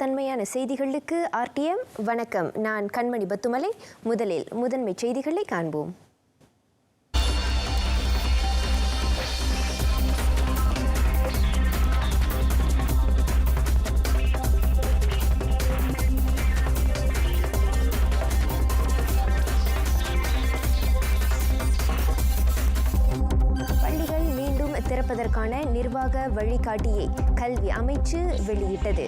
நம்பகத்தன்மையான செய்திகளுக்கு RTM வணக்கம். நான் கண்மணி பத்துமலை. முதலில் முதன்மை செய்திகளை காண்போம். பள்ளிகள் மீண்டும் திறப்பதற்கான நிர்வாக வழிகாட்டியை கல்வி அமைச்சு வெளியிட்டது.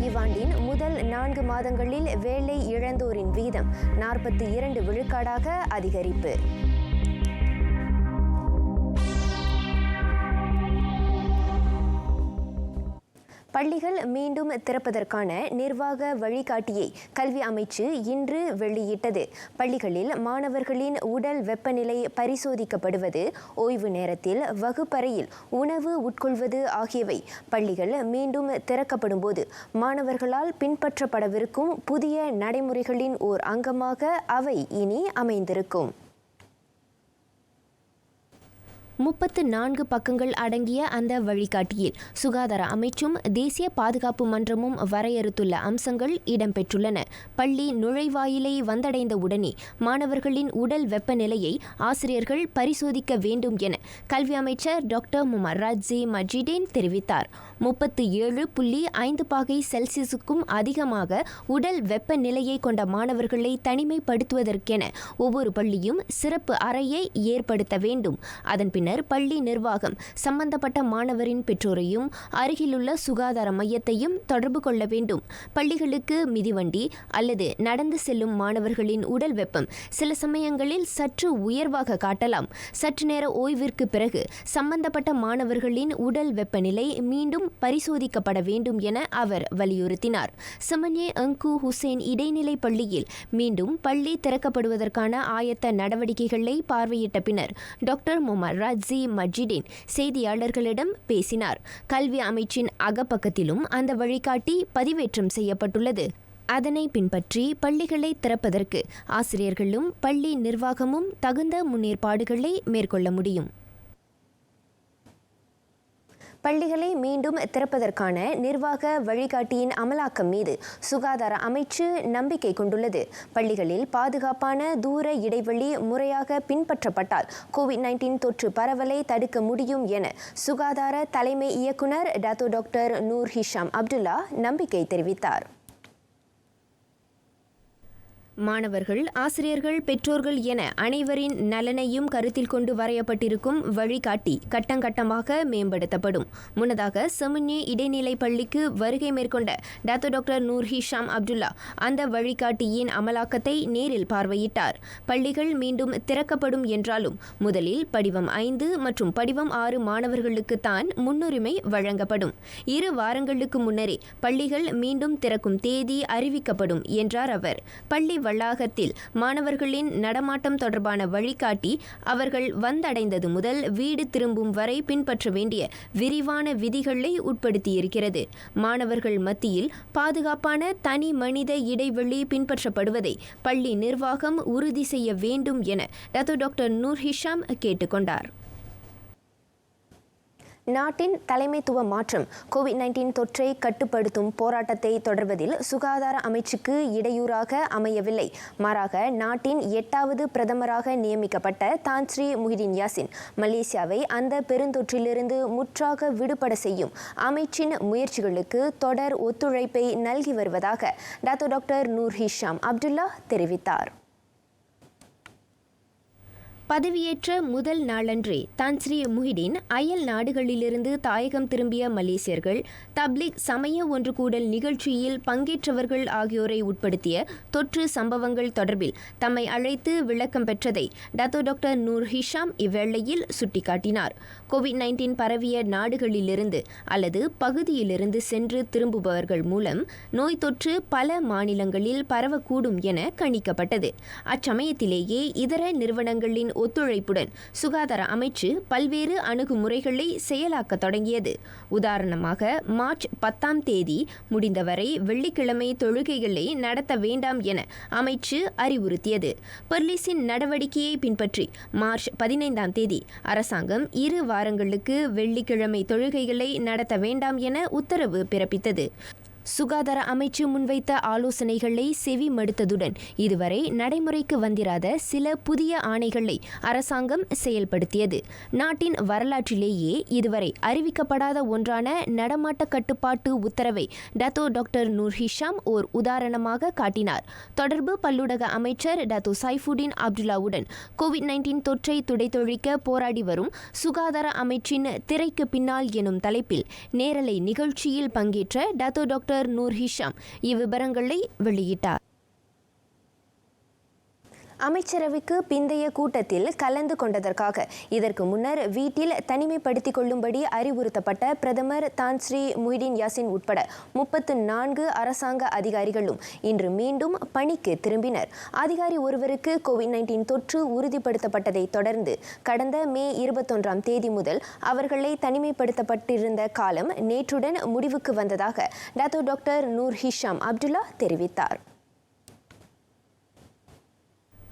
இவ்வாண்டின் முதல் 4 மாதங்களில் வேலை இழந்தோரின் வீதம் 42 விழுக்காடாக அதிகரிப்பு. பள்ளிகள் மீண்டும் திறப்பதற்கான நிர்வாக வழிகாட்டியை கல்வி அமைச்சு இன்று வெளியிட்டது. பள்ளிகளில் மாணவர்களின் உடல் வெப்பநிலை பரிசோதிக்கப்படுவது, ஓய்வு நேரத்தில் வகுப்பறையில் உணவு உட்கொள்வது ஆகியவை பள்ளிகள் மீண்டும் திறக்கப்படும் போது மாணவர்களால் பின்பற்றப்படவிருக்கும் புதிய நடைமுறைகளின் ஓர் அங்கமாக அவை இனி அமைந்திருக்கும். 34 பக்கங்கள் அடங்கிய அந்த வழிகாட்டியில் சுகாதார அமைச்சும் தேசிய பாதுகாப்பு மன்றமும் வரையறுத்துள்ள அம்சங்கள் இடம்பெற்றுள்ளன. பள்ளி நுழைவாயிலை வந்தடைந்த உடனே மாணவர்களின் உடல் வெப்பநிலையை ஆசிரியர்கள் பரிசோதிக்க வேண்டும் என கல்வி அமைச்சர் டாக்டர் முகமது ராஜ்ஜி மஜிடேன் தெரிவித்தார். 37.5 பாகை செல்சியஸுக்கும் அதிகமாக உடல் வெப்பநிலையை கொண்ட மாணவர்களை தனிமைப்படுத்துவதற்கென ஒவ்வொரு பள்ளியும் சிறப்பு அறையை ஏற்படுத்த வேண்டும். அதன் பின்னர் பள்ளி நிர்வாகம் சம்பந்தப்பட்ட மாணவரின் பெற்றோரையும் அருகிலுள்ள சுகாதார மையத்தையும் தொடர்பு கொள்ள வேண்டும். பள்ளிகளுக்கு மிதிவண்டி அல்லது நடந்து செல்லும் மாணவர்களின் உடல் வெப்பம் சில சமயங்களில் சற்று உயர்வாக காட்டலாம். சற்று நேர ஓய்விற்கு பிறகு சம்பந்தப்பட்ட மாணவர்களின் உடல் வெப்பநிலை மீண்டும் பரிசோதிக்கப்பட வேண்டும் என அவர் வலியுறுத்தினார். செமன்யே அங்கு ஹுசேன் இடைநிலை பள்ளியில் மீண்டும் பள்ளி திறக்கப்படுவதற்கான ஆயத்த நடவடிக்கைகளை பார்வையிட்ட பின்னர் டாக்டர் முகமது ராஜ்ஜி மஜிடேன் செய்தியாளர்களிடம் பேசினார். கல்வி அமைச்சின் அகப்பக்கத்திலும் அந்த வழிகாட்டி பதிவேற்றம் செய்யப்பட்டுள்ளது. அதனை பின்பற்றி பள்ளிகளை திறப்பதற்கு ஆசிரியர்களும் பள்ளி நிர்வாகமும் தகுந்த முன்னேற்பாடுகளை மேற்கொள்ள முடியும். பள்ளிகளை மீண்டும் திறப்பதற்கான நிர்வாக வழிகாட்டியின் அமலாக்கம் மீது சுகாதார அமைச்சு நம்பிக்கை கொண்டுள்ளது. பள்ளிகளில் பாதுகாப்பான தூர இடைவெளி முறையாக பின்பற்றப்பட்டால் COVID-19 தொற்று பரவலை தடுக்க முடியும் என சுகாதார தலைமை இயக்குனர் டாக்டர் நூர் ஹிஷாம் அப்துல்லா நம்பிக்கை தெரிவித்தார். மாணவர்கள், ஆசிரியர்கள், பெற்றோர்கள் என அனைவரின் நலனையும் கருத்தில் கொண்டு வரையப்பட்டிருக்கும் வழிகாட்டி கட்டங்கட்டமாக மேம்படுத்தப்படும். முன்னதாக செமன்யே இடைநிலை பள்ளிக்கு வருகை மேற்கொண்ட டாக்டர் நூர் ஹிஷாம் அப்துல்லா அந்த வழிகாட்டியின் அமலாக்கத்தை நேரில் பார்வையிட்டார். பள்ளிகள் மீண்டும் திறக்கப்படும் என்றாலும் முதலில் படிவம் 5 மற்றும் படிவம் 6 மாணவர்களுக்கு தான் முன்னுரிமை வழங்கப்படும். 2 வாரங்களுக்கு முன்னரே பள்ளிகள் மீண்டும் திறக்கும் தேதி அறிவிக்கப்படும் என்றார் அவர். பள்ளி வளாகத்தில் மாணவர்களின் நடமாட்டம் தொடர்பான வழிகாட்டி அவர்கள் வந்தடைந்தது முதல் வீடு திரும்பும் வரை பின்பற்ற வேண்டிய விரிவான விதிகளை உட்படுத்தியிருக்கிறது. மாணவர்கள் மத்தியில் பாதுகாப்பான தனி மனித இடைவெளி பின்பற்றப்படுவதை பள்ளி நிர்வாகம் உறுதி செய்ய வேண்டும் என டாக்டர் நூர் ஹிஷாம் கேட்டுக்கொண்டார். நாட்டின் தலைமைத்துவ மாற்றம் COVID-19 தொற்றை கட்டுப்படுத்தும் போராட்டத்தை தொடர்வதில் சுகாதார அமைச்சுக்கு இடையூறாக அமையவில்லை. மாறாக நாட்டின் 8வது பிரதமராக நியமிக்கப்பட்ட தான் ஸ்ரீ முஹிடின் யாசின் மலேசியாவை அந்த பெருந்தொற்றிலிருந்து முற்றாக விடுபட செய்யும் அமைச்சின் முயற்சிகளுக்கு தொடர் ஒத்துழைப்பை நல்கி வருவதாக டாக்டர் நூர் ஹிஷாம் அப்துல்லா தெரிவித்தார். பதவியேற்ற முதல் நாளன்றே தான் ஸ்ரீ முஹிடின் அயல் நாடுகளிலிருந்து தாயகம் திரும்பிய மலேசியர்கள், தப்லீக் சமய ஒன்று கூடல் நிகழ்ச்சியில் பங்கேற்றவர்கள் ஆகியோரை உட்படுத்திய தொற்று சம்பவங்கள் தொடர்பில் தம்மை அழைத்து விளக்கம் பெற்றதை டாக்டர் நூர் ஹிஷாம் இவ்வேளையில் சுட்டிக்காட்டினார். COVID-19 பரவிய நாடுகளிலிருந்து அல்லது பகுதியிலிருந்து சென்று திரும்புபவர்கள் மூலம் நோய் தொற்று பல மாநிலங்களில் பரவக்கூடும் என கணிக்கப்பட்டது. அச்சமயத்திலேயே இதர நிறுவனங்களின் ஒத்துழைப்புடன் சுகாதார அமைச்சு பல்வேறு அணுகுமுறைகளை செயலாக்க தொடங்கியது. உதாரணமாக, மார்ச் 10ஆம் தேதி முடிந்தவரை வெள்ளிக்கிழமை தொழுகைகளை நடத்த வேண்டாம் என அமைச்சு அறிவுறுத்தியது. பெர்லிஸின் நடவடிக்கையை பின்பற்றி மார்ச் 15ஆம் தேதி அரசாங்கம் 2 வாரங்களுக்கு வெள்ளிக்கிழமை தொழுகைகளை நடத்த வேண்டாம் என உத்தரவு பிறப்பித்தது. சுகாதார அமைச்சு முன்வைத்த ஆலோசனைகளை செவி மடுத்ததுடன் இதுவரை நடைமுறைக்கு வந்திராத சில புதிய ஆணைகளை அரசாங்கம் செயல்படுத்தியது. நாட்டின் வரலாற்றிலேயே இதுவரை அறிவிக்கப்படாத ஒன்றான நடமாட்ட கட்டுப்பாட்டு உத்தரவை டத்தோ டாக்டர் நூர் ஹிஷாம் ஓர் உதாரணமாக காட்டினார். தொடர்பு பல்லூடக அமைச்சர் டத்தோ சைஃபுடின் அப்துல்லாவுடன் கோவிட்-19 தொற்றை துடைத்தொழிக்க போராடி வரும் சுகாதார அமைச்சின் திரைக்கு பின்னால் எனும் தலைப்பில் நேரலை நிகழ்ச்சியில் பங்கேற்ற டத்தோ டாக்டர் நூர் ஹிஷாம் இவ்விபரங்களை வெளியிட்டார். அமைச்சரவைக்கு பிந்தைய கூட்டத்தில் கலந்து கொண்டதற்காக இதற்கு முன்னர் வீட்டில் தனிமைப்படுத்திக் கொள்ளும்படி அறிவுறுத்தப்பட்ட பிரதமர் தான் ஸ்ரீ முஹிடின் யாசின் உட்பட 34 அரசாங்க அதிகாரிகளும் இன்று மீண்டும் பணிக்கு திரும்பினர். அதிகாரி ஒருவருக்கு கோவிட்-19 தொற்று உறுதிப்படுத்தப்பட்டதை தொடர்ந்து கடந்த மே 21ஆம் தேதி முதல் அவர்களை தனிமைப்படுத்தப்பட்டிருந்த காலம் நேற்றுடன் முடிவுக்கு வந்ததாக Dato doctor Noor Hisham Abdullah தெரிவித்தார்.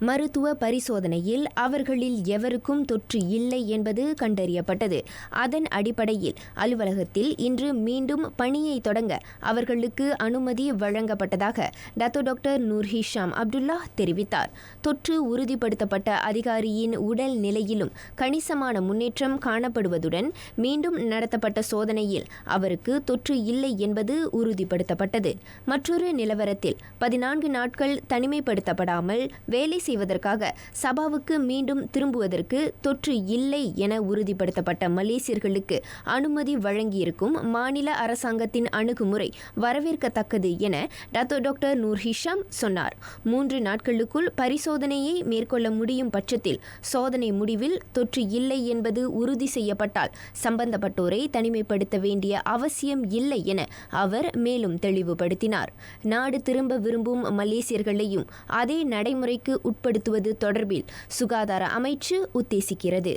மருத்துவ பரிசோதனையில் அவர்களில் எவருக்கும் தொற்று இல்லை என்பது கண்டறியப்பட்டது. அதன் அடிப்படையில் அலுவலகத்தில் இன்று மீண்டும் பணியை தொடங்க அவர்களுக்கு அனுமதி வழங்கப்பட்டதாக Dato doctor Noor Hisham Abdullah தெரிவித்தார். தொற்று உறுதிப்படுத்தப்பட்ட அதிகாரியின் உடல் நிலையிலும் கணிசமான முன்னேற்றம் காணப்படுவதுடன் மீண்டும் நடத்தப்பட்ட சோதனையில் அவருக்கு தொற்று இல்லை என்பது உறுதிப்படுத்தப்பட்டது. மற்றொரு நிலவரத்தில் 14 நாட்கள் தனிமைப்படுத்தப்படாமல் வேலை செய்வதற்காக சபாவுக்கு மீண்டும் திரும்புவதற்கு தொற்று இல்லை என உறுதிப்படுத்தப்பட்ட மலேசியர்களுக்கு அனுமதி வழங்கியிருக்கும் மாநில அரசாங்கத்தின் அணுகுமுறை வரவேற்கத்தக்கது என டத்தோ டாக்டர் நூர் ஹிஷாம் சொன்னார். 3 நாட்களுக்குள் பரிசோதனையை மேற்கொள்ள முடியும் பட்சத்தில் சோதனை முடிவில் தொற்று இல்லை என்பது உறுதி செய்யப்பட்டால் சம்பந்தப்பட்டோரை தனிமைப்படுத்த வேண்டிய அவசியம் இல்லை என அவர் மேலும் தெளிவுபடுத்தினார். நாடு திரும்ப விரும்பும் மலேசியர்களையும் அதே நடைமுறைக்கு உட்படுத்துவது தொடர்பில் சுகாதார அமைச்சு உத்தேசிக்கிறது.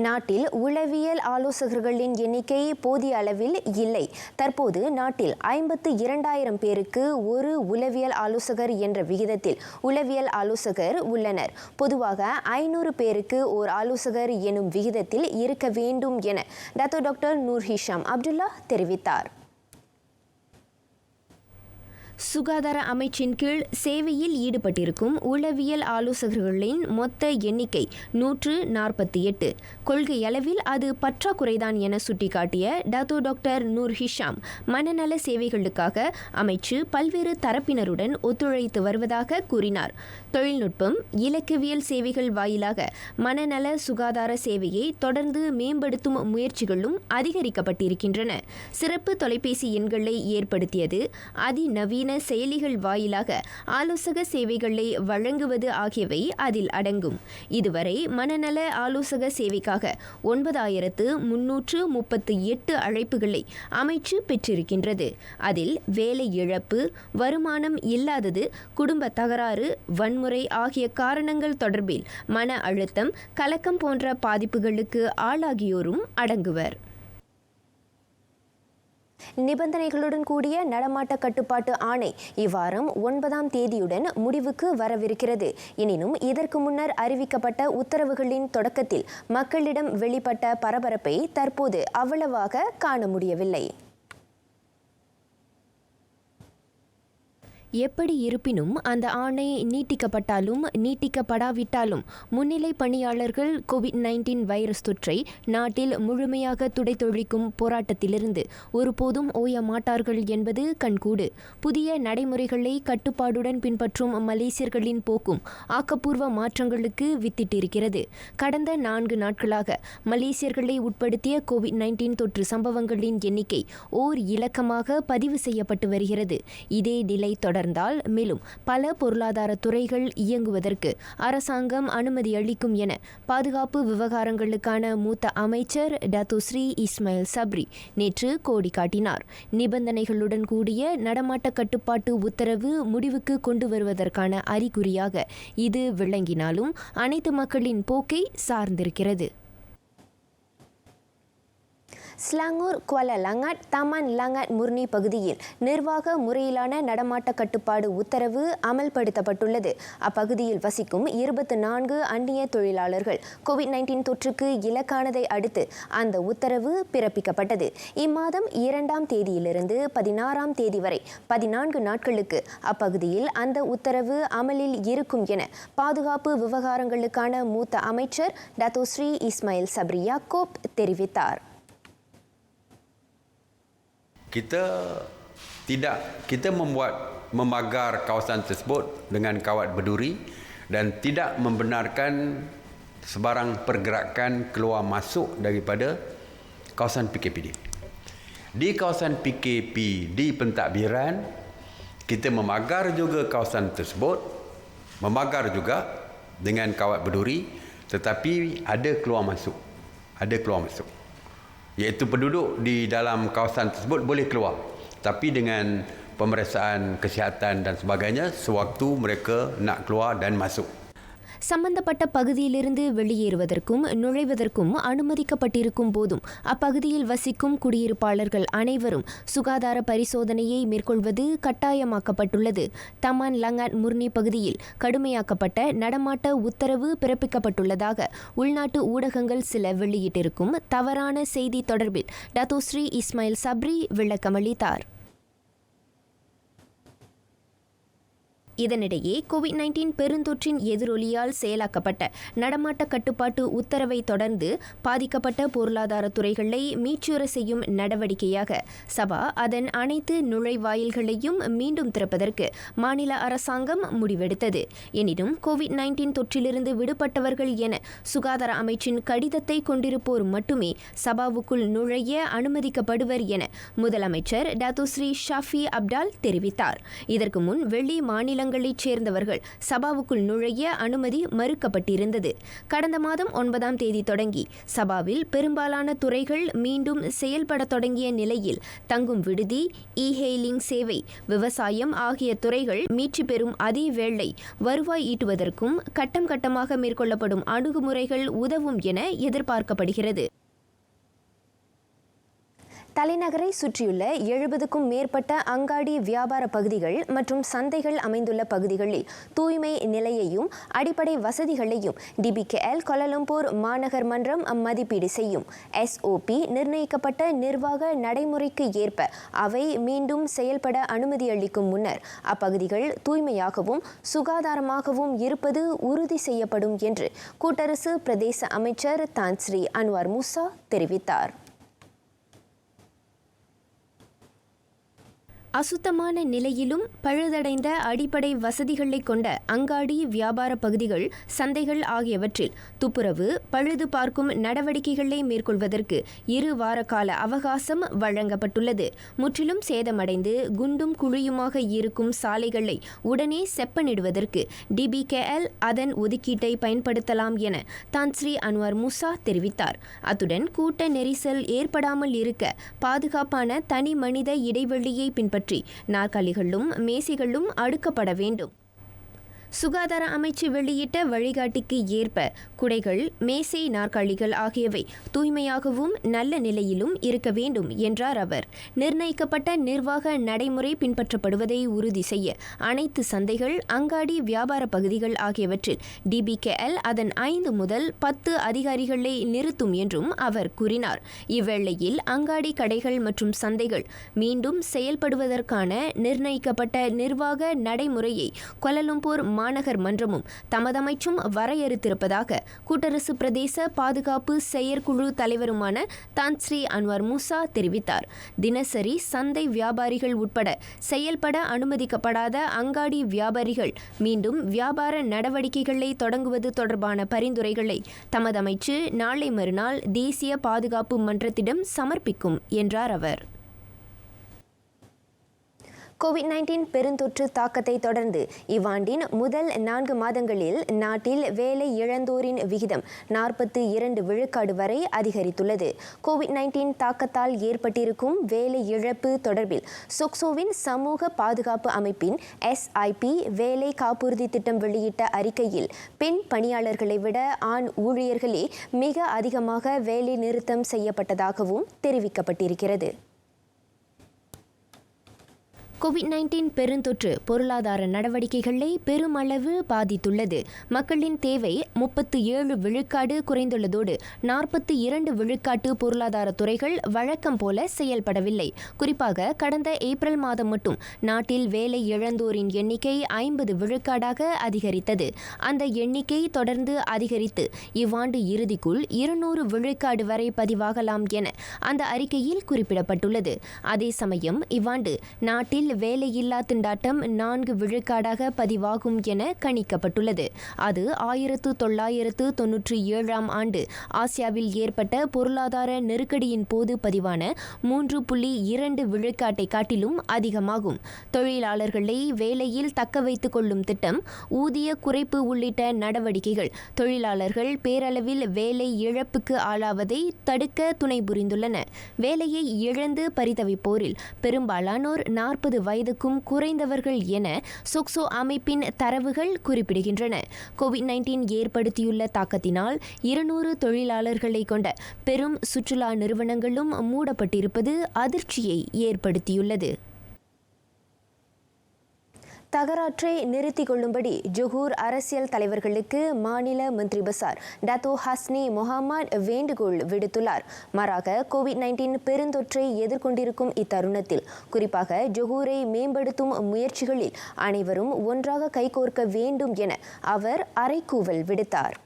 நாட்டில் உளவியல் ஆலோசகர்களின் எண்ணிக்கை போதிய அளவில் இல்லை. தற்போது நாட்டில் 52,000 பேருக்கு ஒரு உளவியல் ஆலோசகர் என்ற விகிதத்தில் உளவியல் ஆலோசகர் உள்ளனர். பொதுவாக 500 பேருக்கு ஓர் ஆலோசகர் எனும் விகிதத்தில் இருக்க வேண்டும் என Dato doctor Noor Hisham Abdullah தெரிவித்தார். சுகாதார அமைச்சின் கீழ் சேவையில் ஈடுபட்டிருக்கும் உளவியல் ஆலோசகர்களின் மொத்த எண்ணிக்கை 148. கொள்கையளவில் அது பற்றாக்குறைதான் என சுட்டிக்காட்டிய டத்தோ டாக்டர் நூர் ஹிஷாம் மனநல சேவைகளுக்காக அமைச்சு பல்வேறு தரப்பினருடன் ஒத்துழைத்து வருவதாக கூறினார். தொழில்நுட்பம், இலக்கவியல் சேவைகள் வாயிலாக மனநல சுகாதார சேவையை தொடர்ந்து மேம்படுத்தும் முயற்சிகளும் அதிகரிக்கப்பட்டிருக்கின்றன. சிறப்பு தொலைபேசி எண்களை ஏற்படுத்தியது, அதிநவீன செயலிகள் வாயிலாக ஆலோசக சேவைகளை வழங்குவது ஆகியவை அதில் அடங்கும். இதுவரை மனநல ஆலோசக சேவைக்காக 9,338 அழைப்புகளை அமைச்சு பெற்றிருக்கின்றது. அதில் வேலை இழப்பு, வருமானம் இல்லாதது, குடும்ப தகராறு, வன்முறை ஆகிய காரணங்கள் தொடர்பில் மன அழுத்தம், கலக்கம் போன்ற பாதிப்புகளுக்கு ஆளாகியோரும் அடங்குவர். நிபந்தனைகளுடன் கூடிய நடமாட்ட கட்டுப்பாட்டு ஆணை இவ்வாரம் 9ஆம் தேதியுடன் முடிவுக்கு வரவிருக்கிறது. எனினும் இதற்கு முன்னர் அறிவிக்கப்பட்ட உத்தரவுகளின் தொடக்கத்தில் மக்களிடம் வெளிப்பட்ட பரபரப்பை தற்போது அவ்வளவாக காண முடியவில்லை. எப்படி இருப்பினும் அந்த ஆணை நீட்டிக்கப்பட்டாலும் நீட்டிக்கப்படாவிட்டாலும் முன்னிலை பணியாளர்கள் கோவிட்-19 வைரஸ் தொற்றை நாட்டில் முழுமையாக துடைத்தொழிக்கும் போராட்டத்திலிருந்து ஒருபோதும் ஓய மாட்டார்கள் என்பது கண்கூடு. புதிய நடைமுறைகளை கட்டுப்பாடுடன் பின்பற்றும் மலேசியர்களின் போக்கும் ஆக்கப்பூர்வ மாற்றங்களுக்கு வித்திட்டிருக்கிறது. கடந்த 4 நாட்களாக மலேசியர்களை உட்படுத்திய கோவிட்-19 தொற்று சம்பவங்களின் எண்ணிக்கை ஓர் இலக்கமாக பதிவு செய்யப்பட்டு வருகிறது. இதே நிலை தொடர் தொடர்ந்தால் மேலும் பல பொருளாதார துறைகள் இயங்குவதற்கு அரசாங்கம் அனுமதி அளிக்கும் என பாதுகாப்பு விவகாரங்களுக்கான மூத்த அமைச்சர் டத்துஸ்ரீ இஸ்மாயில் சப்ரி நேற்று கோடி காட்டினார். நிபந்தனைகளுடன் கூடிய நடமாட்ட கட்டுப்பாட்டு உத்தரவு முடிவுக்கு கொண்டு வருவதற்கான அறிகுறியாக இது விளங்கினாலும் அனைத்து மக்களின் போக்கை சார்ந்திருக்கிறது. Selangor Kuala Langat Taman Langat Murni பகுதியில் நிர்வாக முறையிலான நடமாட்ட கட்டுப்பாடு உத்தரவு அமல்படுத்தப்பட்டுள்ளது. அப்பகுதியில் வசிக்கும் 24 அந்நிய தொழிலாளர்கள் கோவிட்-19 தொற்றுக்கு இலக்கானதை அடுத்து அந்த உத்தரவு பிறப்பிக்கப்பட்டது. இம்மாதம் 2ஆம் தேதியிலிருந்து 16ஆம் தேதி வரை 14 நாட்களுக்கு அப்பகுதியில் அந்த உத்தரவு அமலில் இருக்கும் என பாதுகாப்பு விவகாரங்களுக்கான மூத்த அமைச்சர் டத்தோஸ்ரீ இஸ்மாயில் சப்ரி யாக்கோப் தெரிவித்தார். Kita memagar kawasan tersebut dengan kawat berduri dan tidak membenarkan sebarang pergerakan keluar masuk daripada kawasan PKPD. Di kawasan PKP di pentadbiran, kita memagar juga kawasan tersebut, memagar juga dengan kawat berduri, tetapi ada keluar masuk. Iaitu penduduk di dalam kawasan tersebut boleh keluar, tapi dengan pemeriksaan kesihatan dan sebagainya sewaktu mereka nak keluar dan masuk. சம்பந்தப்பட்ட பகுதியிலிருந்து வெளியேறுவதற்கும் நுழைவதற்கும் அனுமதிக்கப்பட்டிருக்கும் போதும் அப்பகுதியில் வசிக்கும் குடியிருப்பாளர்கள் அனைவரும் சுகாதார பரிசோதனையை மேற்கொள்வது கட்டாயமாக்கப்பட்டுள்ளது. தமான் லங்காட் முர்னி பகுதியில் கடுமையாக்கப்பட்ட நடமாட்ட உத்தரவு பிறப்பிக்கப்பட்டுள்ளதாக உள்நாட்டு ஊடகங்கள் சில வெளியிட்டிருக்கும் தவறான செய்தி தொடர்பில் டத்தோஸ்ரீ இஸ்மாயில் சப்ரி விளக்கமளித்தார். இதனிடையே கோவிட்-19 பெருந்தொற்றின் எதிரொலியால் செயலாக்கப்பட்ட நடமாட்ட கட்டுப்பாட்டு உத்தரவை தொடர்ந்து பாதிக்கப்பட்ட பொருளாதார துறைகளை மீட்சுற செய்யும் நடவடிக்கையாக சபா அதன் அனைத்து நுழைவாயில்களையும் மீண்டும் திறப்பதற்கு மாநில அரசாங்கம் முடிவெடுத்தது. எனினும் கோவிட்-19 தொற்றிலிருந்து விடுபட்டவர்கள் என சுகாதார அமைச்சின் கடிதத்தை கொண்டிருப்போர் மட்டுமே சபாவுக்குள் நுழைய அனுமதிக்கப்படுவர் என முதலமைச்சர் டத்துஸ்ரீ ஷாஃபி அப்டால் தெரிவித்தார். இதற்கு முன் வெள்ளி மாநில சேர்ந்தவர்கள் சபாவுக்குள் நுழைய அனுமதி மறுக்கப்பட்டிருந்தது. கடந்த மாதம் 9ஆம் தேதி தொடங்கி சபாவில் பெரும்பாலான துறைகள் மீண்டும் செயல்பட தொடங்கிய நிலையில் தங்கும் விடுதி, இ-ஹெயிலிங் சேவை, விவசாயம் ஆகிய துறைகள் மீட்சி பெறும் அதே வேளை வருவாய் ஈட்டுவதற்கும் கட்டம் கட்டமாக மேற்கொள்ளப்படும் அணுகுமுறைகள் உதவும் என எதிர்பார்க்கப்படுகிறது. தலைநகரை சுற்றியுள்ள 70க்கும் மேற்பட்ட அங்காடி வியாபார பகுதிகள் மற்றும் சந்தைகள் அமைந்துள்ள பகுதிகளில் தூய்மை நிலையையும் அடிப்படை வசதிகளையும் DBKL கோலாலம்பூர் மாநகர் மன்றம் மதிப்பீடு செய்யும். SOP நிர்ணயிக்கப்பட்ட நிர்வாக நடைமுறைக்கு ஏற்ப அவை மீண்டும் செயல்பட அனுமதி அளிக்கும் முன்னர் அப்பகுதிகள் தூய்மையாகவும் சுகாதாரமாகவும் இருப்பது உறுதி செய்யப்படும் என்று கூட்டரசு பிரதேச அமைச்சர் தான்ஸ்ரீ அன்வார் மூசா தெரிவித்தார். அசுத்தமான நிலையிலும் பழுதடைந்த அடிப்படை வசதிகளை கொண்ட அங்காடி வியாபார பகுதிகள், சந்தைகள் ஆகியவற்றில் துப்புரவு, பழுது பார்க்கும் நடவடிக்கைகளை மேற்கொள்வதற்கு 2 வார கால அவகாசம் வழங்கப்பட்டுள்ளது. முற்றிலும் சேதமடைந்து குண்டும் குழியுமாக இருக்கும் சாலைகளை உடனே செப்பனிடுவதற்கு DBKL அதன் ஒதுக்கீட்டை பயன்படுத்தலாம் என தான்ஸ்ரீ அன்வார் மூசா தெரிவித்தார். அத்துடன் கூட்ட நெரிசல் ஏற்படாமல் இருக்க பாதுகாப்பான தனி மனித இடைவெளியை பின்பற்றி நாற்காலிகளும் மேசைகளும் அடுக்கப்பட வேண்டும். சுகாதார அமைச்சு வெளியிட்ட வழிகாட்டிக்கு ஏற்ப குடைகள், மேசை, நாற்காலிகள் ஆகியவை தூய்மையாகவும் நல்ல நிலையிலும் இருக்க வேண்டும் என்றார் அவர். நிர்ணயிக்கப்பட்ட நிர்வாக நடைமுறை பின்பற்றப்படுவதை உறுதி செய்ய அனைத்து சந்தைகள், அங்காடி வியாபார பகுதிகள் ஆகியவற்றில் DBKL அதன் 5 முதல் 10 அதிகாரிகளை நிறுத்தும் என்றும் அவர் கூறினார். இவ்வேளையில் அங்காடி கடைகள் மற்றும் சந்தைகள் மீண்டும் செயல்படுவதற்கான நிர்ணயிக்கப்பட்ட நிர்வாக நடைமுறையை கோலாலம்பூர் மாநகர் மன்றமும் தமதமைச்சும் வரையறுத்திருப்பதாக கூட்டரசு பிரதேச பாதுகாப்பு செயற்குழு தலைவருமான தான்ஸ்ரீ அன்வார் மூசா தெரிவித்தார். தினசரி சந்தை வியாபாரிகள் உட்பட செயல்பட அனுமதிக்கப்படாத அங்காடி வியாபாரிகள் மீண்டும் வியாபார நடவடிக்கைகளை தொடங்குவது தொடர்பான பரிந்துரைகளை தமதமைச்சு நாளை மறுநாள் தேசிய பாதுகாப்பு மன்றத்திடம் சமர்ப்பிக்கும் என்றார் அவர். கோவிட்-19 பெருந்தொற்று தாக்கத்தை தொடர்ந்து இவ்வாண்டின் முதல் 4 மாதங்களில் நாட்டில் வேலை இழந்தோரின் விகிதம் 42 விழுக்காடு வரை அதிகரித்துள்ளது. கோவிட்-19 தாக்கத்தால் ஏற்பட்டிருக்கும் வேலை இழப்பு தொடர்பில் சொக்சோவின் சமூக பாதுகாப்பு அமைப்பின் SIP வேலை காப்புறுதி திட்டம் வெளியிட்ட அறிக்கையில் பெண் பணியாளர்களை விட ஆண் ஊழியர்களே மிக அதிகமாக வேலை நிறுத்தம் செய்யப்பட்டதாகவும் தெரிவிக்கப்பட்டிருக்கிறது. கோவிட்-19 பெருந்தொற்று பொருளாதார நடவடிக்கைகளை பெருமளவு பாதித்துள்ளது. மக்களின் தேவை 37 விழுக்காடு குறைந்துள்ளதோடு 42 விழுக்காட்டு பொருளாதார துறைகள் வழக்கம் போல செயல்படவில்லை. குறிப்பாக கடந்த ஏப்ரல் மாதம் மட்டும் நாட்டில் வேலை இழந்தோரின் எண்ணிக்கை 50 விழுக்காடாக அதிகரித்தது. அந்த எண்ணிக்கை தொடர்ந்து அதிகரித்து இவ்வாண்டு இறுதிக்குள் 200 விழுக்காடு வரை பதிவாகலாம் என அந்த அறிக்கையில் குறிப்பிடப்பட்டுள்ளது. அதே சமயம் இவ்வாண்டு நாட்டில் வேலையில்லா திண்டாட்டம் 4 விழுக்காடாக பதிவாகும் என கணிக்கப்பட்டுள்ளது. அது 1997 ஆண்டு ஆசியாவில் ஏற்பட்ட பொருளாதார நெருக்கடியின் போது பதிவான 3.2 விழுக்காட்டை காட்டிலும் அதிகமாகும். தொழிலாளர்களை வேலையில் தக்க வைத்துக் கொள்ளும் திட்டம், ஊதிய குறைப்பு உள்ளிட்ட நடவடிக்கைகள் தொழிலாளர்கள் பேரளவில் வேலை இழப்புக்கு ஆளாவதை தடுக்க துணை புரிந்துள்ளன. வேலையை இழந்து பரிதவிப்போரில் பெரும்பாலானோர் 40 வயதுக்கும் குறைந்தவர்கள் என சொக்சோ அமைப்பின் தரவுகள் குறிப்பிடுகின்றன. கோவிட்-19 ஏற்படுத்தியுள்ள தாக்கத்தினால் 200 தொழிலாளர்களை கொண்ட பெரும் சுற்றுலா நிறுவனங்களும் மூடப்பட்டிருப்பது அதிர்ச்சியை ஏற்படுத்தியுள்ளது. தகராற்றை நிறுத்திக் கொள்ளும்படி ஜொகூர் அரசியல் தலைவர்களுக்கு மாநில மந்திரி பசார் டத்தோ ஹஸ்னி மொஹாமட் வேண்டுகோள் விடுத்துள்ளார். மாறாக கோவிட்-19 பெருந்தொற்றை எதிர்கொண்டிருக்கும் இத்தருணத்தில் குறிப்பாக ஜொகூரை மேம்படுத்தும் முயற்சிகளில் அனைவரும் ஒன்றாக கைகோர்க்க வேண்டும் என அவர் அறைகூவல் விடுத்தார்.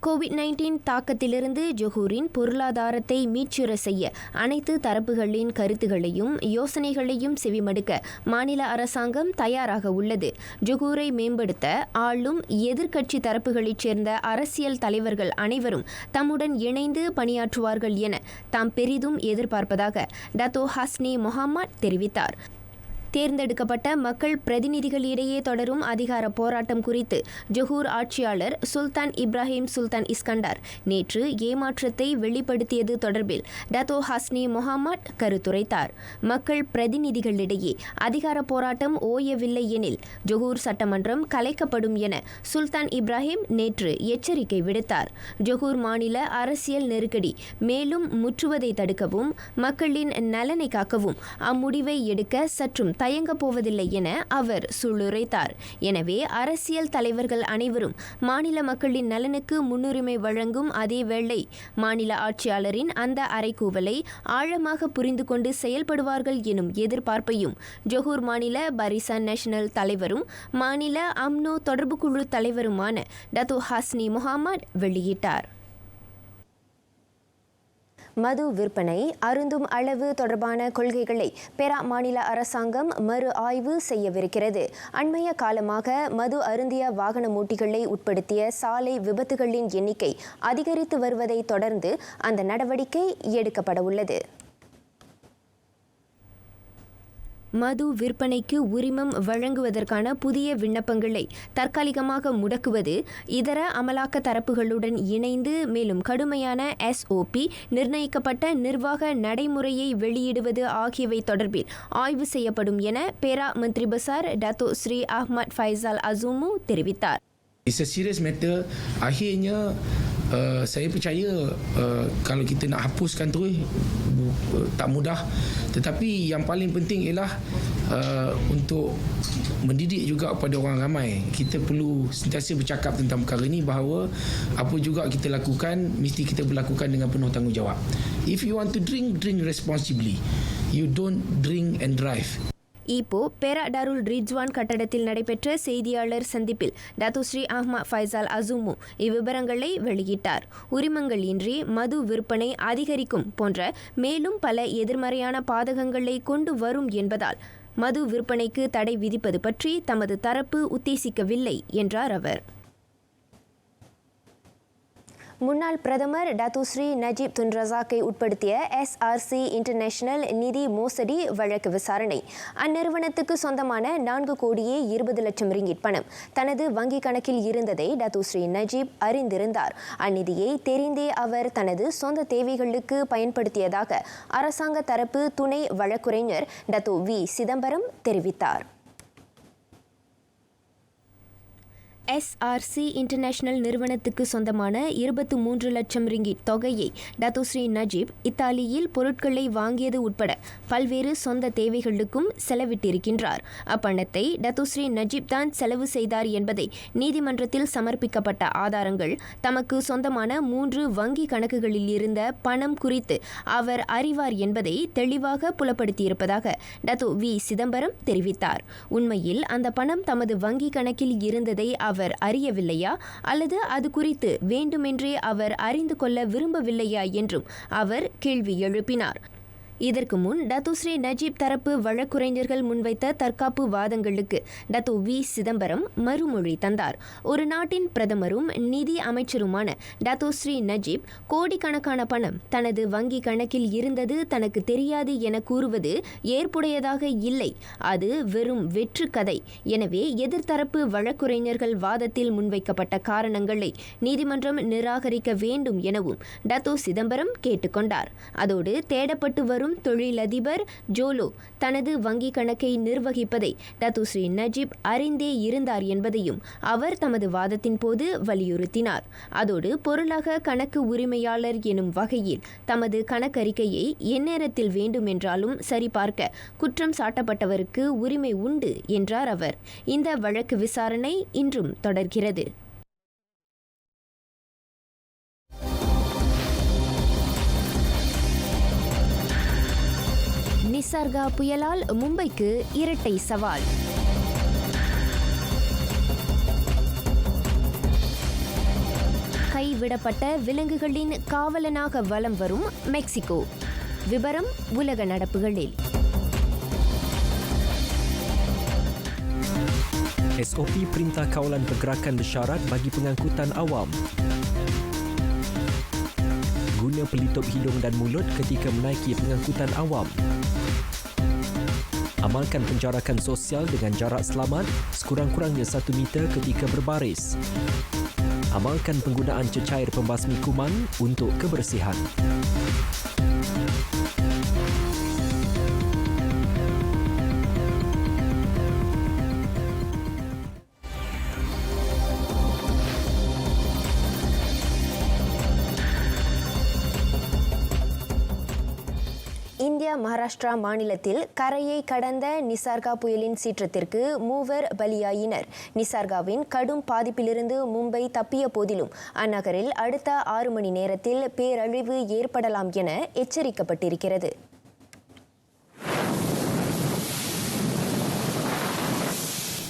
கோவிட்-19 தாக்கத்திலிருந்து ஜொகூரின் பொருளாதாரத்தை மீட்சுற செய்ய அனைத்து தரப்புகளின் கருத்துகளையும் யோசனைகளையும் செவிமடுக்க மாநில அரசாங்கம் தயாராக உள்ளது. ஜொகூரை மேம்படுத்த ஆளும் எதிர்க்கட்சி தரப்புகளைச் சேர்ந்த அரசியல் தலைவர்கள் அனைவரும் தம்முடன் இணைந்து பணியாற்றுவார்கள் என தாம் பெரிதும் எதிர்பார்ப்பதாக டத்தோ ஹஸ்னி மொஹாமட் தெரிவித்தார். தேர்ந்தெடுக்கப்பட்ட மக்கள் பிரதிநிதிகளிடையே தொடரும் அதிகார போராட்டம் குறித்து ஜொகூர் ஆட்சியாளர் சுல்தான் இப்ராஹிம் சுல்தான் இஸ்கண்டார் நேற்று ஏமாற்றத்தை வெளிப்படுத்தியது தொடர்பில் டத்தோ ஹஸ்னி மொஹாமட் கருத்துரைத்தார். மக்கள் பிரதிநிதிகளிடையே அதிகார போராட்டம் ஓயவில்லை எனில் ஜொகூர் சட்டமன்றம் கலைக்கப்படும் என சுல்தான் இப்ராஹிம் நேற்று எச்சரிக்கை விடுத்தார். ஜொகூர் மாநில அரசியல் நெருக்கடி மேலும் முற்றுவதை தடுக்கவும் மக்களின் நலனை காக்கவும் அம்முடிவை எடுக்க சற்றும் தயங்கப் போவதில்லை என அவர் சூளுரைத்தார். எனவே அரசியல் தலைவர்கள் அனைவரும் மாநில மக்களின் நலனுக்கு முன்னுரிமை வழங்கும் அதேவேளை மாநில ஆட்சியாளரின் அந்த அறைகூவலை ஆழமாக புரிந்து கொண்டு செயல்படுவார்கள் எனும் எதிர்பார்ப்பையும் ஜொகூர் மாநில பரிசான் நேஷனல் தலைவரும் மாநில அம்னோ தொடர்பு குழு தலைவருமான டத்தோ ஹஸ்னி மொஹாமட் வெளியிட்டார். மது விற்பனை, அருந்தும் அளவு தொடர்பான கொள்கைகளை பெரா மாநில அரசாங்கம் மறு ஆய்வு செய்யவிருக்கிறது. அண்மைய காலமாக மது அருந்திய வாகனமோட்டிகளை உட்படுத்திய சாலை விபத்துகளின் எண்ணிக்கை அதிகரித்து வருவதை தொடர்ந்து அந்த நடவடிக்கை எடுக்கப்பட உள்ளது. மது விற்பனைக்கு உரிமம் வழங்குவதற்கான புதிய விண்ணப்பங்களை தற்காலிகமாக முடக்குவது, இதர அமலாக்க தரப்புகளுடன் இணைந்து மேலும் கடுமையான SOP நிர்ணயிக்கப்பட்ட நிர்வாக நடைமுறையை வெளியிடுவது ஆகியவை தொடர்பில் ஆய்வு செய்யப்படும் என பெரா மந்திரி பசார் டத்தோ ஸ்ரீ அஹ்மத் ஃபைசால் அசூமு தெரிவித்தார். It's a serious matter. Akhirnya saya percaya kalau kita nak hapuskan terus tak mudah, tetapi yang paling penting ialah untuk mendidik juga kepada orang ramai. Kita perlu sentiasa bercakap tentang perkara ini, bahawa apa juga kita lakukan mesti kita berlakukan dengan penuh tanggungjawab. If you want to drink, drink responsibly. You don't drink and drive. இப்போ பெரா டாருல் ரிஜ்வான் கட்டடத்தில் நடைபெற்ற செய்தியாளர் சந்திப்பில் Dato Sri Ahmad Faisal அசூமு இவ்விவரங்களை வெளியிட்டார். உரிமங்கள் இன்றி மது விற்பனை அதிகரிக்கும் போன்ற மேலும் பல எதிர்மறையான பாதகங்களை கொண்டு வரும் என்பதால் மது விற்பனைக்கு தடை விதிப்பது பற்றி தமது தரப்பு உத்தேசிக்கவில்லை என்றார் அவர். முன்னாள் பிரதமர் டத்துஸ்ரீ நஜீப் துன் ரசாக்கை உட்படுத்திய SRC இன்டர்நேஷனல் நிதி மோசடி வழக்கு விசாரணை. அந்நிறுவனத்துக்கு சொந்தமான 4 கோடியே 20 லட்சம் ரிங்கிட் பணம் தனது வங்கிக் கணக்கில் இருந்ததை டத்துஸ்ரீ நஜீப் அறிந்திருந்தார். அந்நிதியை தெரிந்தே அவர் தனது சொந்த தேவைகளுக்கு பயன்படுத்தியதாக அரசாங்க தரப்பு துணை வழக்குரைஞர் டத்து வி சிதம்பரம் தெரிவித்தார். SRC இன்டர்நேஷனல் நிறுவனத்துக்கு சொந்தமான 23 லட்சம் ரிங்கிட் தொகையை டத்துஸ்ரீ நஜீப் இத்தாலியில் பொருட்களை வாங்கியது உட்பட பல்வேறு சொந்த தேவைகளுக்கும் செலவிட்டிருக்கின்றார். அப்பணத்தை டத்துஸ்ரீ நஜீப் தான் செலவு செய்தார் என்பதை நீதிமன்றத்தில் சமர்ப்பிக்கப்பட்ட ஆதாரங்கள் தமக்கு சொந்தமான 3 வங்கி கணக்குகளில் இருந்த பணம் குறித்து அவர் அறிவார் என்பதை தெளிவாக புலப்படுத்தியிருப்பதாக டத்து வி சிதம்பரம் தெரிவித்தார். உண்மையில் அந்த பணம் தமது வங்கி கணக்கில் இருந்ததை அவர் அறியவில்லையா அல்லது அது குறித்து வேண்டுமென்றே அவர் அறிந்து கொள்ள விரும்பவில்லையா என்றும் அவர் கேள்வி எழுப்பினார். இதற்கு முன் டத்துஸ்ரீ நஜீப் தரப்பு வழக்குரைஞர்கள் முன்வைத்த தற்காப்பு வாதங்களுக்கு டத்து வி சிதம்பரம் மறுமொழி தந்தார். ஒரு நாட்டின் பிரதமரும் நிதி அமைச்சருமான டத்துஸ்ரீ நஜீப் கோடிக்கணக்கான பணம் தனது வங்கி கணக்கில் இருந்தது தனக்கு தெரியாது என கூறுவது ஏற்புடையதாக இல்லை. அது வெறும் வெற்று கதை. எனவே எதிர்த்தரப்பு வழக்குரைஞர்கள் வாதத்தில் முன்வைக்கப்பட்ட காரணங்களை நீதிமன்றம் நிராகரிக்க வேண்டும் எனவும் டத்து சிதம்பரம் கேட்டுக்கொண்டார். அதோடு தேடப்பட்டு வரும் தொழிலதிபர் ஜோலோ தனது வங்கி கணக்கை நிர்வகிப்பதை டத்துஸ்ரீ நஜீப் அறிந்தே இருந்தார் என்பதையும் அவர் தமது வாதத்தின் போது வலியுறுத்தினார். அதோடு பொருளாக கணக்கு உரிமையாளர் எனும் வகையில் தமது கணக்கறிக்கையை எந்நேரத்தில் வேண்டுமென்றாலும் சரிபார்க்க குற்றம் சாட்டப்பட்டவருக்கு உரிமை உண்டு என்றார் அவர். இந்த வழக்கு விசாரணை இன்றும் தொடர்கிறது. நிசர்கா புயலால் மும்பைக்கு இரட்டை சவால். கைவிடப்பட்ட விலங்குகளின் காவலனாக வலம் வரும் மெக்சிகோ. விபரம் உலக நடப்புகளில். SOP Perintah Kawalan Pergerakan bersyarat bagi pengangkutan awam. Guna pelitup hidung dan mulut ketika menaiki pengangkutan awam. Amalkan penjarakan sosial dengan jarak selamat sekurang-kurangnya 1 meter ketika berbaris. Amalkan penggunaan cecair pembasmi kuman untuk kebersihan. India Maharashtra மாநிலத்தில் கரையை கடந்த நிசர்கா புயலின் சீற்றத்திற்கு 3 பலியாயினர். நிசர்காவின் கடும் பாதிப்பிலிருந்து மும்பை தப்பிய போதிலும் அந்நகரில் அடுத்த 6 மணி நேரத்தில் பேரழிவு ஏற்படலாம் என எச்சரிக்கப்பட்டிருக்கிறது.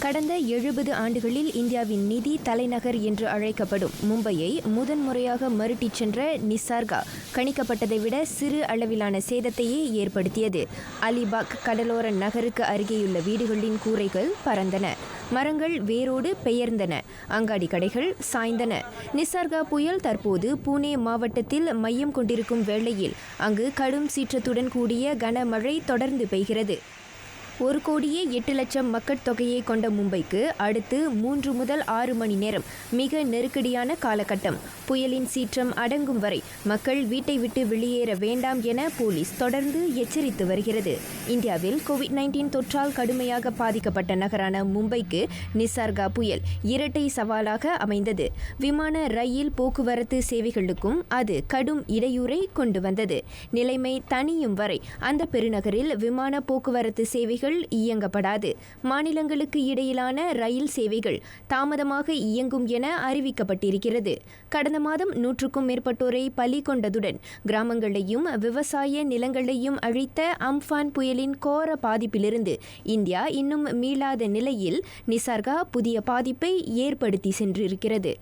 கடந்த 70 ஆண்டுகளில் இந்தியாவின் நிதி தலைநகர் என்று அழைக்கப்படும் மும்பையை முதன்முறையாக மருட்டிச் சென்ற நிசர்கா கணிக்கப்பட்டதை விட சிறு அளவிலான சேதத்தையே ஏற்படுத்தியது. அலிபாக் கடலோர நகருக்கு அருகேயுள்ள வீடுகளின் கூரைகள் பறந்தன, மரங்கள் வேரோடு பெயர்ந்தன, அங்காடி கடைகள் சாய்ந்தன. நிசர்கா புயல் தற்போது புனே மாவட்டத்தில் மையம் கொண்டிருக்கும் வேளையில் அங்கு கடும் சீற்றத்துடன் கூடிய கனமழை தொடர்ந்து பெய்கிறது. 1 கோடியே 8 லட்சம் மக்கள் தொகையை கொண்ட மும்பைக்கு அடுத்து 3 முதல் 6 மணி நேரம் மிக நெருக்கடியான காலகட்டம். புயலின் சீற்றம் அடங்கும் வரை மக்கள் வீட்டை விட்டு வெளியேற வேண்டாம் என போலீஸ் தொடர்ந்து எச்சரித்து வருகிறது. இந்தியாவில் கோவிட்-19 தொற்றால் கடுமையாக பாதிக்கப்பட்ட நகரான மும்பைக்கு நிசர்கா புயல் இரட்டை சவாலாக அமைந்தது. விமான, ரயில் போக்குவரத்து சேவைகளுக்கும் அது கடும் இடையூறை கொண்டு வந்தது. நிலைமை தணியும் வரை அந்த பெருநகரில் விமான போக்குவரத்து சேவைகள் இயங்கப்படாது. மாநிலங்களுக்கு இடையிலான ரயில் சேவைகள் தாமதமாக இயங்கும் என அறிவிக்கப்பட்டிருக்கிறது. கடந்த மாதம் 100க்கும் மேற்பட்டோரை பலி கொண்டதுடன் கிராமங்களையும் விவசாய நிலங்களையும் அழித்த அம்ஃபான் புயலின் கோர பாதிப்பிலிருந்து இந்தியா இன்னும் மீளாத நிலையில் நிசர்கா புதிய பாதிப்பை ஏற்படுத்தி சென்றிருக்கிறது.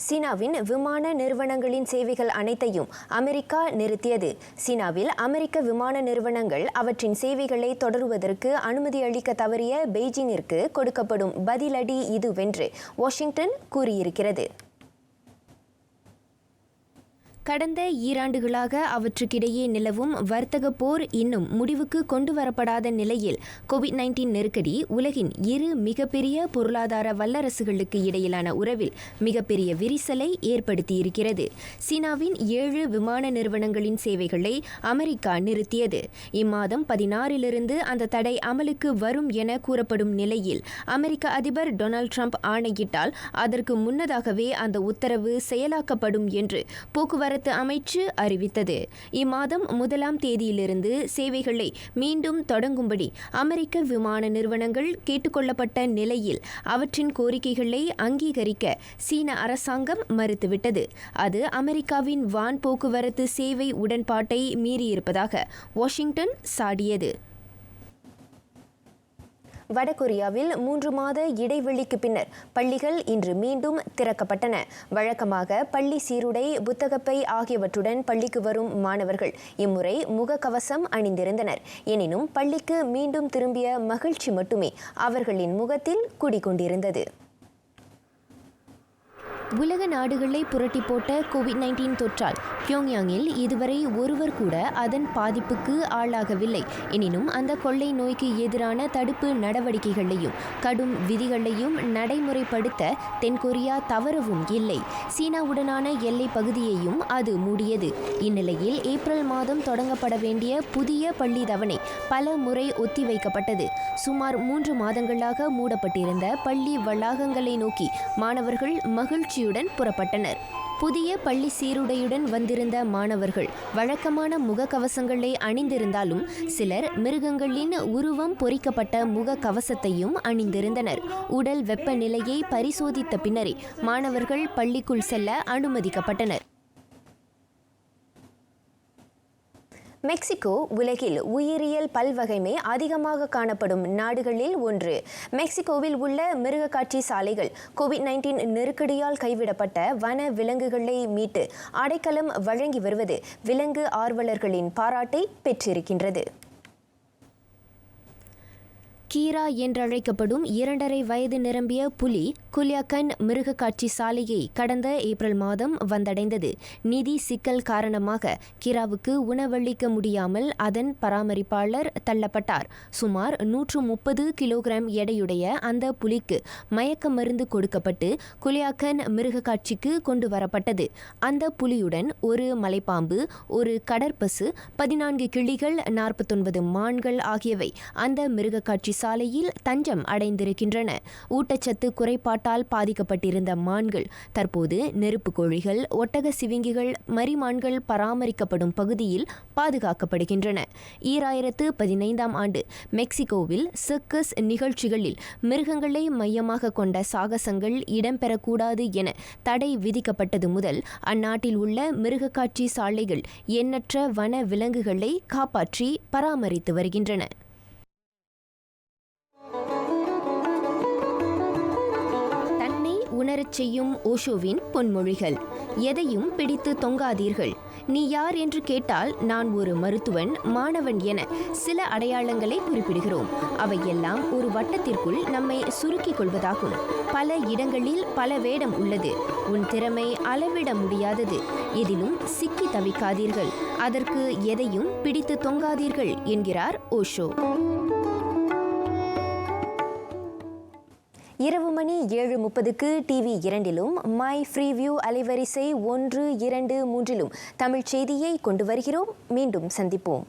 சீனாவின் விமான நிறுவனங்களின் சேவைகள் அனைத்தையும் அமெரிக்கா நிறுத்தியது. சீனாவில் அமெரிக்க விமான நிறுவனங்கள் அவற்றின் சேவைகளை தொடருவதற்கு அனுமதி அளிக்க தவறிய பெய்ஜிங்கிற்கு கொடுக்கப்படும் பதிலடி இதுவென்று வாஷிங்டன் கூறியிருக்கிறது. கடந்த ஈராண்டுகளாக அவற்றுக்கிடையே நிலவும் வர்த்தக போர் இன்னும் முடிவுக்கு கொண்டு வரப்படாத நிலையில் கோவிட்-19 நெருக்கடி உலகின் இரு மிகப்பெரிய பொருளாதார வல்லரசுகளுக்கு இடையிலான உறவில் மிகப்பெரிய விரிசலை ஏற்படுத்தியிருக்கிறது. சீனாவின் 7 விமான நிறுவனங்களின் சேவைகளை அமெரிக்கா நிறுத்தியது. இம்மாதம் 16 அந்த தடை அமலுக்கு வரும் என கூறப்படும் நிலையில் அமெரிக்க அதிபர் டொனால்ட் ட்ரம்ப் ஆணையிட்டால் அதற்கு முன்னதாகவே அந்த உத்தரவு செயலாக்கப்படும் என்று போக்குவரத்து அமைச்சு அறிவித்தது. இம்மாதம் 1 தேதியிலிருந்து சேவைகளை மீண்டும் தொடங்கும்படி அமெரிக்க விமான நிறுவனங்கள் கேட்டுக்கொள்ளப்பட்ட நிலையில் அவற்றின் கோரிக்கைகளை அங்கீகரிக்க சீன அரசாங்கம் மறுத்துவிட்டது. அது அமெரிக்காவின் வான் போக்குவரத்து சேவை உடன்பாட்டை மீறியிருப்பதாக வாஷிங்டன் சாடியது. வடகொரியாவில் 3 மாத இடைவெளிக்கு பின்னர் பள்ளிகள் இன்று மீண்டும் திறக்கப்பட்டன. வழக்கமாக பள்ளி சீருடை, புத்தகப்பை ஆகியவற்றுடன் பள்ளிக்கு வரும் மாணவர்கள் இம்முறை முகக்கவசம் அணிந்திருந்தனர். எனினும் பள்ளிக்கு மீண்டும் திரும்பிய மகிழ்ச்சி மட்டுமே அவர்களின் முகத்தில் குடிகொண்டிருந்தது. உலக நாடுகளை புரட்டி போட்ட கோவிட்-19 தொற்றால் பியோங்யாங்கில் இதுவரை ஒருவர் கூட அதன் பாதிப்புக்கு ஆளாகவில்லை. எனினும் அந்த கொள்ளை நோய்க்கு எதிரான தடுப்பு நடவடிக்கைகளையும் கடும் விதிகளையும் நடைமுறைப்படுத்த தென்கொரியா தவறவும் இல்லை. சீனாவுடனான எல்லை பகுதியையும் அது மூடியது. இந்நிலையில் ஏப்ரல் மாதம் தொடங்கப்பட வேண்டிய புதிய பள்ளி தவணை பல முறை ஒத்திவைக்கப்பட்டது. சுமார் 3 மாதங்களாக மூடப்பட்டிருந்த பள்ளி வளாகங்களை நோக்கி மாணவர்கள் மகிழ்ச்சியுடன் புறப்பட்டனர். புதிய பள்ளி சீருடையுடன் வந்திருந்த மாணவர்கள் வழக்கமான முகக்கவசங்களை அணிந்திருந்தாலும் சிலர் மிருகங்களின் உருவம் பொறிக்கப்பட்ட முகக்கவசத்தையும் அணிந்திருந்தனர். உடல் வெப்பநிலையை பரிசோதித்த பின்னரே மாணவர்கள் பள்ளிக்குள் செல்ல அனுமதிக்கப்பட்டனர். மெக்சிகோ உலகில் உயிரியல் பல்வகைமை அதிகமாக காணப்படும் நாடுகளில் ஒன்று. மெக்சிகோவில் உள்ள மிருகக்காட்சி சாலைகள் கோவிட்-19 நெருக்கடியால் கைவிடப்பட்ட வன விலங்குகளை மீட்டு அடைக்கலம் வழங்கி வருவது விலங்கு ஆர்வலர்களின் பாராட்டை பெற்றிருக்கின்றது. கீரா என்றழைக்கப்படும் 2.5 வயது நிரம்பிய புலி குலியாக்கன் மிருகக்காட்சி சாலையை கடந்த ஏப்ரல் மாதம் வந்தடைந்தது. நிதி சிக்கல் காரணமாக கீராவுக்கு உணவளிக்க முடியாமல் அதன் பராமரிப்பாளர் தள்ளப்பட்டார். சுமார் 130 கிலோகிராம் எடையுடைய அந்த புலிக்கு மயக்க மருந்து கொடுக்கப்பட்டு குலியாக்கன் மிருகக்காட்சிக்கு கொண்டு வரப்பட்டது. அந்த புலியுடன் ஒரு மலைப்பாம்பு, ஒரு கடற்பசு, 14 கிளிகள், 49 மான்கள் ஆகியவை அந்த மிருகக்காட்சி சாலையில் தஞ்சம் அடைந்திருக்கின்றன. ஊட்டச்சத்து குறைபாட்டால் பாதிக்கப்பட்டிருந்த மான்கள் தற்போது நெருப்பு கோழிகள், ஒட்டக சிவிங்கிகள், மரிமான்கள் பராமரிக்கப்படும் பகுதியில் பாதுகாக்கப்படுகின்றன. 2015 ஆண்டு மெக்சிகோவில் சர்க்கஸ் நிகழ்ச்சிகளில் மிருகங்களை மையமாக கொண்ட சாகசங்கள் இடம்பெறக்கூடாது என தடை விதிக்கப்பட்டது முதல் அந்நாட்டில் உள்ள மிருகக்காட்சி சாலைகள் எண்ணற்ற வன விலங்குகளை காப்பாற்றி பராமரித்து வருகின்றன. உணரச் செய்யும் ஓஷோவின் பொன்மொழிகள். எதையும் பிடித்து தொங்காதீர்கள். நீ யார் என்று கேட்டால் நான் ஒரு மருத்துவன், மாணவன் என சில அடையாளங்களை குறிப்பிடுகிறோம். அவையெல்லாம் ஒரு வட்டத்திற்குள் நம்மை சுருக்கிக் கொள்வதாகும். பல இடங்களில் பல வேடம் உள்ளது. உன் திறமை அளவிட முடியாதது. எதிலும் சிக்கி தவிக்காதீர்கள். அதற்கு எதையும் பிடித்து தொங்காதீர்கள் என்கிறார் ஓஷோ. இரவு மணி 7:30க்கு TV 2லும் மை ஃப்ரீவியூ அலைவரிசை 1, 2, 3லும் தமிழ் செய்தியை கொண்டு வருகிறோம். மீண்டும் சந்திப்போம்.